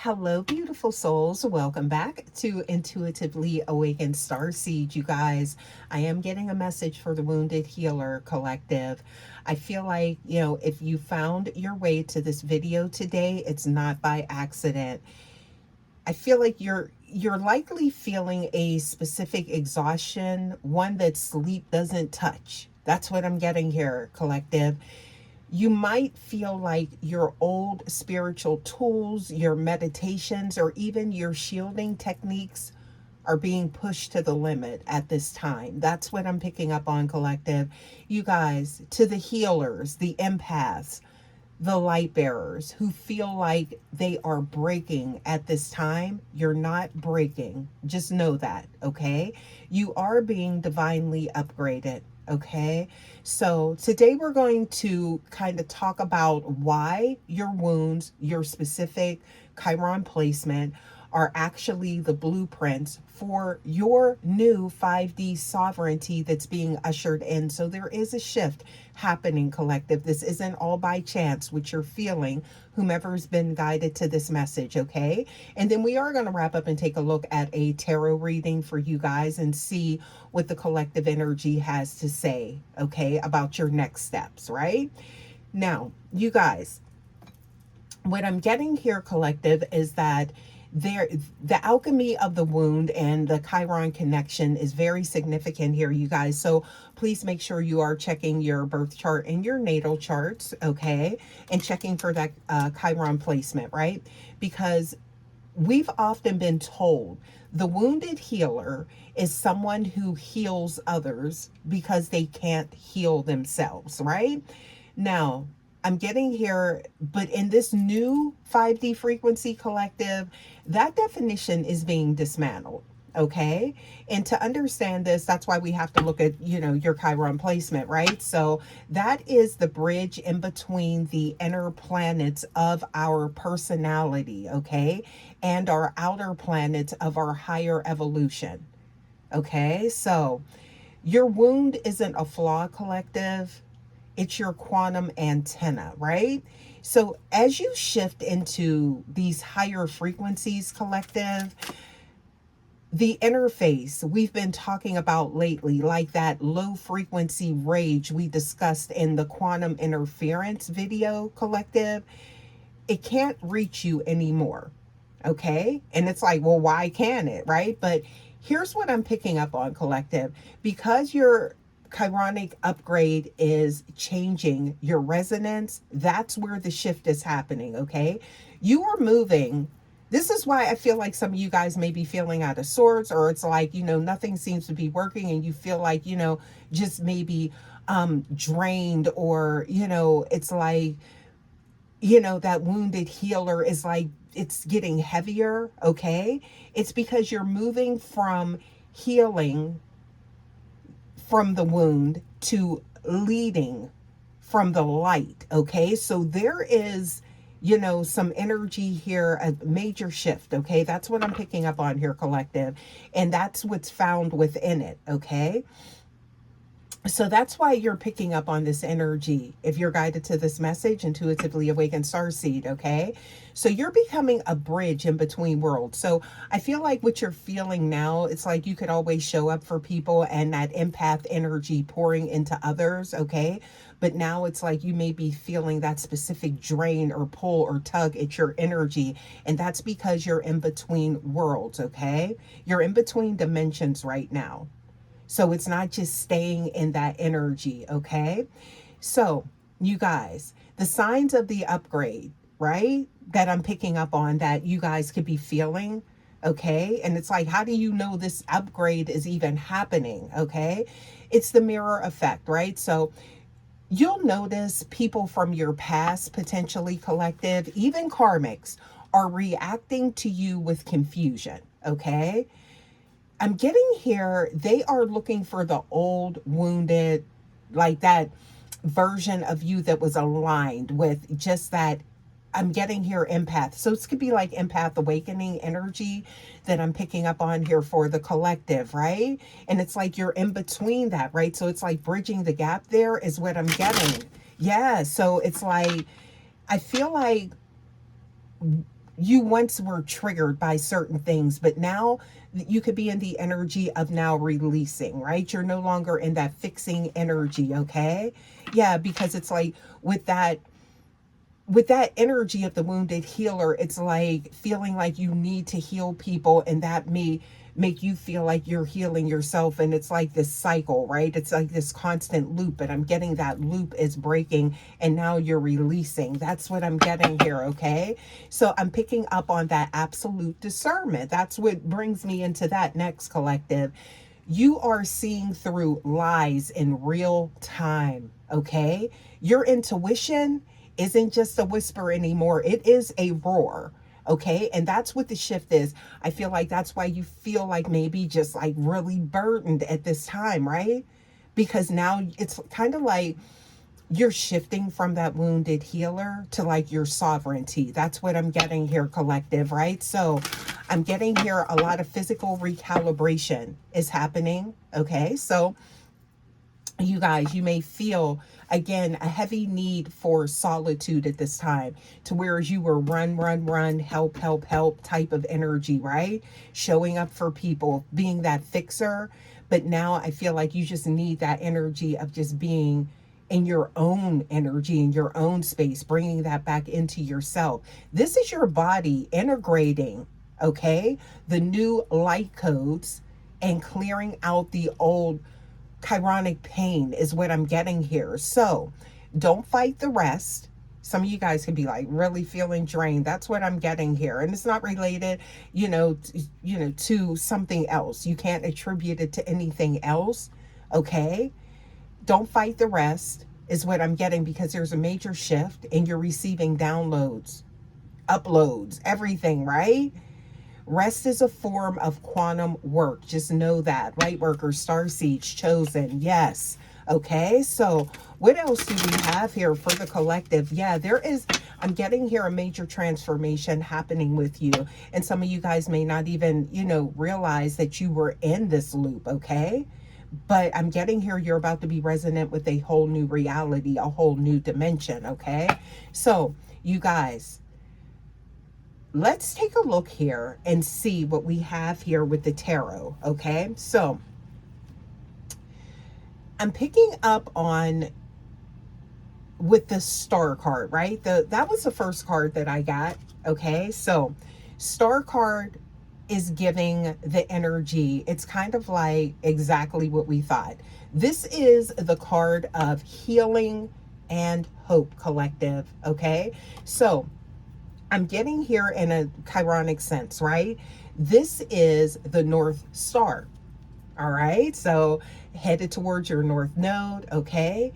Hello, beautiful souls. Welcome back to Intuitively Awakened Starseed, you guys. I am getting a message for the Wounded Healer Collective. I feel like, if you found your way to this video today, it's not by accident. I feel like you're likely feeling a specific exhaustion, one that sleep doesn't touch. That's what I'm getting here, collective. You might feel like your old spiritual tools, your meditations, or even your shielding techniques are being pushed to the limit at this time. That's what I'm picking up on, collective. You guys, to the healers, the empaths, the light bearers who feel like they are breaking at this time, you're not breaking. Just know that, okay? You are being divinely upgraded, okay? So today we're going to kind of talk about why your wounds, your specific Chiron placement, are actually the blueprints for your new 5D sovereignty that's being ushered in. So there is a shift happening, collective. This isn't all by chance, which you're feeling, whomever's been guided to this message, okay? And then we are going to wrap up and take a look at a tarot reading for you guys and see what the collective energy has to say, okay, about your next steps, right? Now, you guys, what I'm getting here, collective, is that the alchemy of the wound and the Chiron connection is very significant here, you guys. So please make sure you are checking your birth chart and your natal charts, okay, and checking for that Chiron placement, right? Because we've often been told the wounded healer is someone who heals others because they can't heal themselves, right? Now, I'm getting here, but in this new 5D frequency collective, that definition is being dismantled. Okay. And to understand this, that's why we have to look at, your Chiron placement, right? So that is the bridge in between the inner planets of our personality, okay, and our outer planets of our higher evolution. Okay. So your wound isn't a flaw, collective, it's your quantum antenna, right? So as you shift into these higher frequencies, collective, the interface we've been talking about lately, like that low frequency rage we discussed in the quantum interference video, collective, it can't reach you anymore. Okay. And it's like, well, why can it? Right. But here's what I'm picking up on, collective. Because your chironic upgrade is changing your resonance, that's where the shift is happening. Okay. You are moving. This is why I feel like some of you guys may be feeling out of sorts, or it's like, nothing seems to be working and you feel like, just maybe drained, or, it's like, that wounded healer is like, it's getting heavier, okay? It's because you're moving from healing from the wound to leading from the light, okay? So there is, some energy here, a major shift, okay? That's what I'm picking up on here, collective. And that's what's found within it, okay? So that's why you're picking up on this energy if you're guided to this message, Intuitively Awakened Starseed, okay? So you're becoming a bridge in between worlds. So I feel like what you're feeling now, it's like you could always show up for people and that empath energy pouring into others, okay? But now it's like you may be feeling that specific drain or pull or tug at your energy. And that's because you're in between worlds, okay? You're in between dimensions right now. So it's not just staying in that energy, okay? So, you guys, the signs of the upgrade, right? That I'm picking up on that you guys could be feeling, okay? And it's like, how do you know this upgrade is even happening, okay? It's the mirror effect, right? So you'll notice people from your past, potentially, collective, even karmics, are reacting to you with confusion, okay? I'm getting here, they are looking for the old wounded, like that version of you that was aligned with just that. I'm getting here empath. So this could be like empath awakening energy that I'm picking up on here for the collective, right? And it's like you're in between that, right? So it's like bridging the gap there is what I'm getting. Yeah. So it's like, I feel like you once were triggered by certain things, but now you could be in the energy of now releasing, right? You're no longer in that fixing energy, okay? Yeah, because it's like with that energy of the wounded healer, it's like feeling like you need to heal people, and that may make you feel like you're healing yourself. And it's like this cycle, right? It's like this constant loop, but I'm getting that loop is breaking, and now you're releasing. That's what I'm getting here, okay? So I'm picking up on that absolute discernment. That's what brings me into that next collective. You are seeing through lies in real time, okay? Your intuition isn't just a whisper anymore, it is a roar. Okay, and that's what the shift is. I feel like that's why you feel like maybe just like really burdened at this time, right? Because now it's kind of like you're shifting from that wounded healer to like your sovereignty. That's what I'm getting here, collective, right? So I'm getting here a lot of physical recalibration is happening. Okay, so you guys, you may feel again a heavy need for solitude at this time, to where you were run, run, run, help, help, help type of energy, right? Showing up for people, being that fixer. But now I feel like you just need that energy of just being in your own energy, in your own space, bringing that back into yourself. This is your body integrating, okay, the new light codes and clearing out the old chironic pain is what I'm getting here. So don't fight the rest. Some of you guys could be like really feeling drained. That's what I'm getting here. And it's not related, to something else. You can't attribute it to anything else. Okay. Don't fight the rest is what I'm getting, because there's a major shift and you're receiving downloads, uploads, everything, right? Rest is a form of quantum work. Just know that. Light workers, star seeds, chosen. Yes. Okay. So what else do we have here for the collective? Yeah, I'm getting here a major transformation happening with you. And some of you guys may not even, realize that you were in this loop. Okay. But I'm getting here, you're about to be resonant with a whole new reality, a whole new dimension. Okay. So you guys, let's take a look here and see what we have here with the tarot. Okay, so I'm picking up on with the star card, right? That was the first card that I got. Okay, so star card is giving the energy. It's kind of like exactly what we thought. This is the card of healing and hope, collective. Okay, so I'm getting here in a chironic sense, right? This is the North Star. All right. So headed towards your North Node. Okay.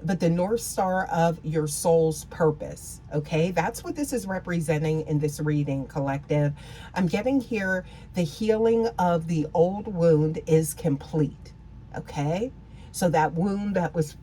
But the North Star of your soul's purpose. Okay. That's what this is representing in this reading, collective. I'm getting here the healing of the old wound is complete. Okay. So that wound that was,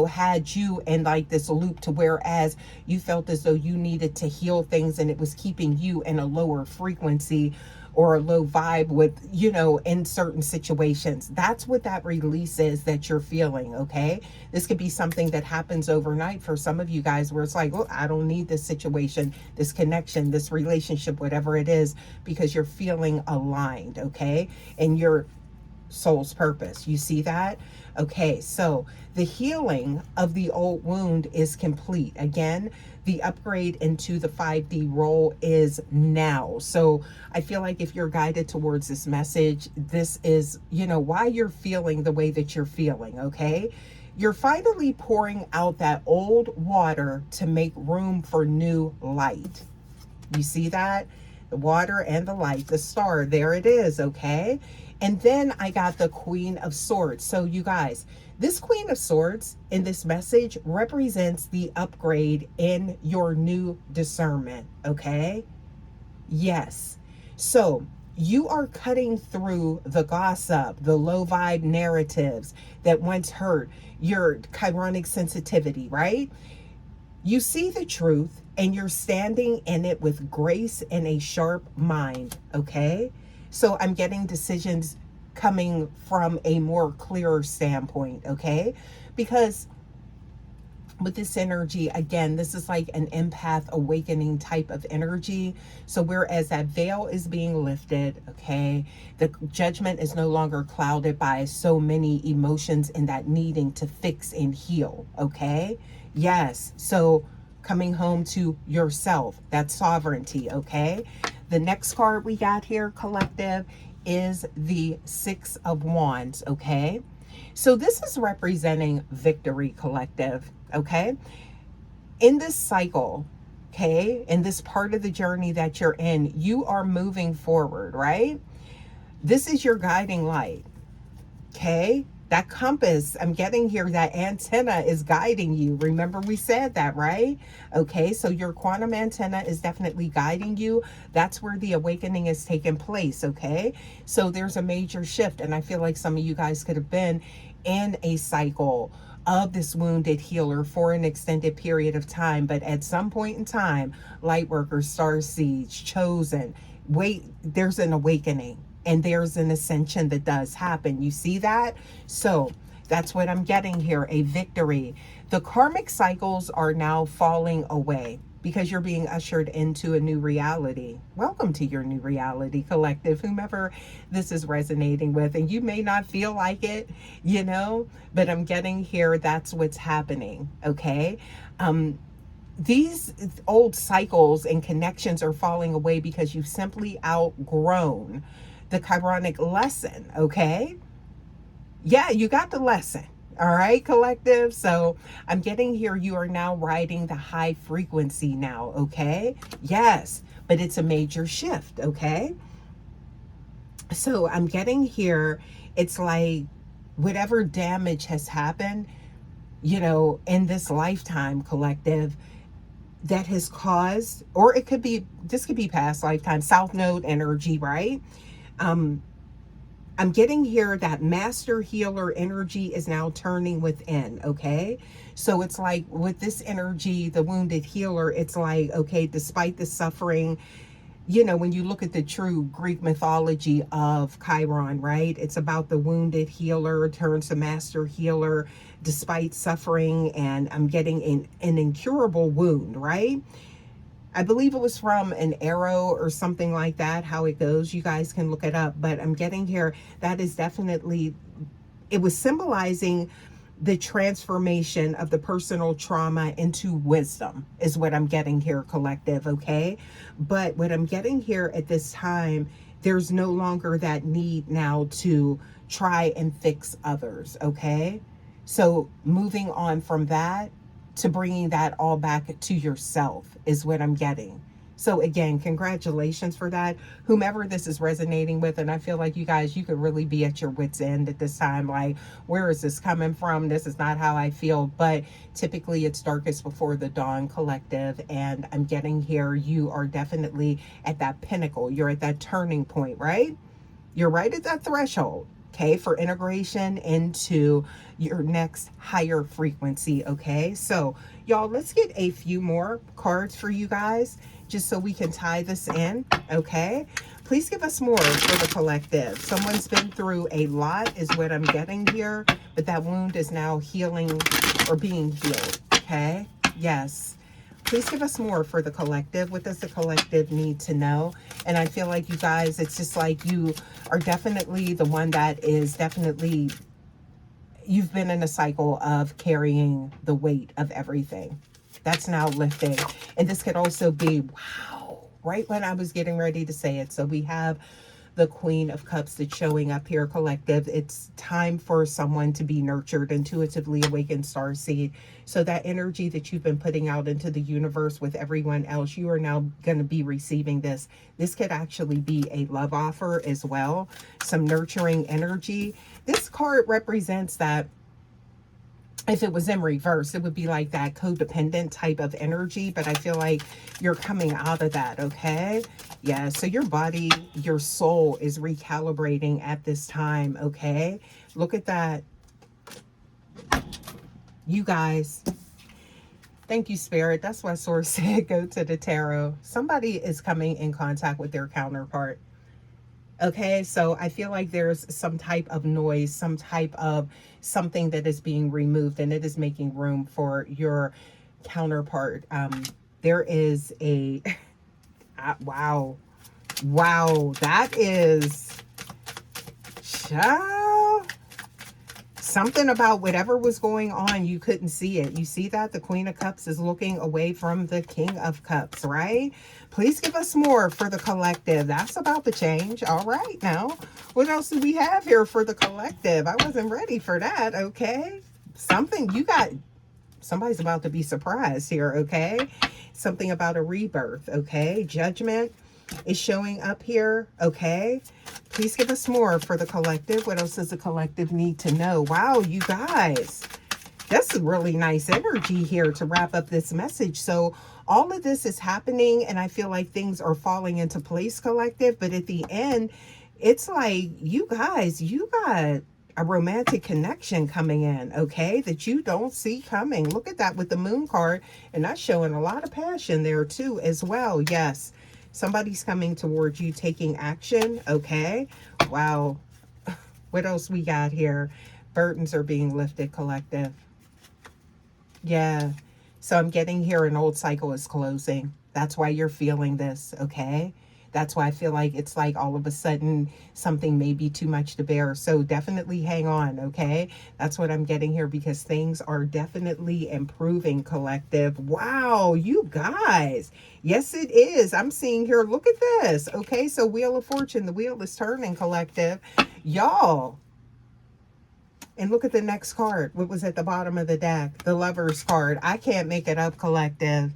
had you in like this loop, to whereas you felt as though you needed to heal things and it was keeping you in a lower frequency or a low vibe with, in certain situations. That's what that release is that you're feeling, okay? This could be something that happens overnight for some of you guys, where it's like, oh, I don't need this situation, this connection, this relationship, whatever it is, because you're feeling aligned, okay? And your soul's purpose. You see that? Okay, so the healing of the old wound is complete. Again, the upgrade into the 5D role is now. So I feel like if you're guided towards this message, this is, why you're feeling the way that you're feeling, okay? You're finally pouring out that old water to make room for new light. You see that? The water and the light, the star, there it is, okay? And then I got the Queen of Swords. So you guys, this Queen of Swords in this message represents the upgrade in your new discernment, okay? Yes. So you are cutting through the gossip, the low vibe narratives that once hurt your chironic sensitivity, right? You see the truth and you're standing in it with grace and a sharp mind, okay? So I'm getting decisions coming from a more clearer standpoint, okay? Because with this energy, again, this is like an empath awakening type of energy. So whereas that veil is being lifted, okay, the judgment is no longer clouded by so many emotions and that needing to fix and heal, okay? Yes. So coming home to yourself, that sovereignty, okay? The next card we got here, collective, is the Six of Wands, okay? So this is representing victory, collective, okay? In this cycle, okay, in this part of the journey that you're in, you are moving forward, right? This is your guiding light, okay? That compass, I'm getting here, that antenna is guiding you. Remember we said that, right? Okay, so your quantum antenna is definitely guiding you. That's where the awakening is taking place, okay? So there's a major shift, and I feel like some of you guys could have been in a cycle of this wounded healer for an extended period of time, but at some point in time, light workers, star seeds, chosen, wait, there's an awakening and there's an ascension that does happen. You see that? So that's what I'm getting here, a victory. The karmic cycles are now falling away because you're being ushered into a new reality. Welcome to your new reality, collective, whomever this is resonating with. And you may not feel like it, you know, but I'm getting here, that's what's happening, okay? These old cycles and connections are falling away because you've simply outgrown the Chironic lesson, okay? Yeah, you got the lesson. All right, collective. So I'm getting here, you are now riding the high frequency now, okay? Yes, but it's a major shift, okay? So I'm getting here, it's like whatever damage has happened, you know, in this lifetime, collective, that has caused, or it could be, this could be past lifetime, South Node energy, right? I'm getting here that master healer energy is now turning within, okay? So it's like with this energy, the wounded healer, it's like, okay, despite the suffering, you know, when you look at the true Greek mythology of Chiron, right? It's about the wounded healer turns to master healer despite suffering, and I'm getting an incurable wound, right? I believe it was from an arrow or something like that, how it goes. You guys can look it up, but I'm getting here, that is definitely, it was symbolizing the transformation of the personal trauma into wisdom is what I'm getting here, collective, okay? But what I'm getting here at this time, there's no longer that need now to try and fix others, okay? So moving on from that to bringing that all back to yourself is what I'm getting. So again, congratulations for that. Whomever this is resonating with, and I feel like you guys, you could really be at your wit's end at this time. Like, where is this coming from? This is not how I feel. But typically it's darkest before the dawn, collective. And I'm getting here, you are definitely at that pinnacle. You're at that turning point, right? You're right at that threshold, okay, for integration into your next higher frequency, okay? So, y'all, let's get a few more cards for you guys, just so we can tie this in, okay? Please give us more for the collective. Someone's been through a lot is what I'm getting here, but that wound is now healing or being healed, okay? Yes. Please give us more for the collective. What does the collective need to know? And I feel like you guys, it's just like you are definitely the one that is definitely, you've been in a cycle of carrying the weight of everything. That's now lifting. And this could also be, wow, right when I was getting ready to say it. So we have the Queen of Cups that's showing up here, collective. It's time for someone to be nurtured, intuitively awakened starseed. So that energy that you've been putting out into the universe with everyone else, you are now going to be receiving this. This could actually be a love offer as well. Some nurturing energy. This card represents that if it was in reverse, it would be like that codependent type of energy, but I feel like you're coming out of that, okay? Yeah, so your body, your soul is recalibrating at this time, okay? Look at that. You guys, thank you, Spirit. That's why Source said go to the tarot. Somebody is coming in contact with their counterpart. Okay, so I feel like there's some type of noise, some type of something that is being removed, and it is making room for your counterpart. There is a wow, wow, that is child. Something about whatever was going on, you couldn't see it. You see that the Queen of Cups is looking away from the King of Cups, right? Please give us more for the collective. That's about to change. All right, now, what else do we have here for the collective? I wasn't ready for that, okay? Something you got, somebody's about to be surprised here, okay? Something about a rebirth, okay? Judgment is showing up here, okay? Please give us more for the collective. What else does the collective need to know? Wow, you guys, that's a really nice energy here to wrap up this message. So all of this is happening, and I feel like things are falling into place, collective. But at the end, it's like, you guys, you got a romantic connection coming in, okay, that you don't see coming. Look at that with the moon card, and that's showing a lot of passion there too as well. Yes, somebody's coming towards you, taking action, okay. Wow. What else we got here? Burdens are being lifted, collective. Yeah. So I'm getting here an old cycle is closing. That's why you're feeling this, okay? That's why I feel like it's like all of a sudden something may be too much to bear. So definitely hang on, okay? That's what I'm getting here, because things are definitely improving, collective. Wow, you guys. Yes, it is. I'm seeing here, look at this. Okay, so Wheel of Fortune, the wheel is turning, collective. Y'all, and look at the next card. What was at the bottom of the deck? The Lover's card. I can't make it up, collective.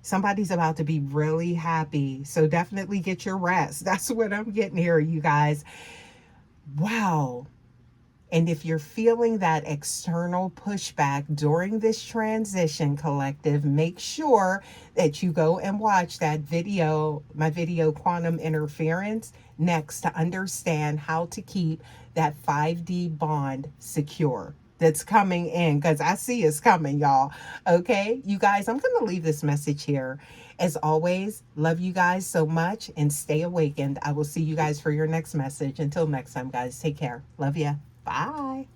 Somebody's about to be really happy. So definitely get your rest. That's what I'm getting here, you guys. Wow. And if you're feeling that external pushback during this transition, collective, make sure that you go and watch that video, my video, Quantum Interference, next, to understand how to keep that 5D bond secure. That's coming in, because I see it's coming, y'all. Okay, you guys, I'm going to leave this message here. As always, love you guys so much, and stay awakened. I will see you guys for your next message. Until next time, guys, take care. Love ya. Bye.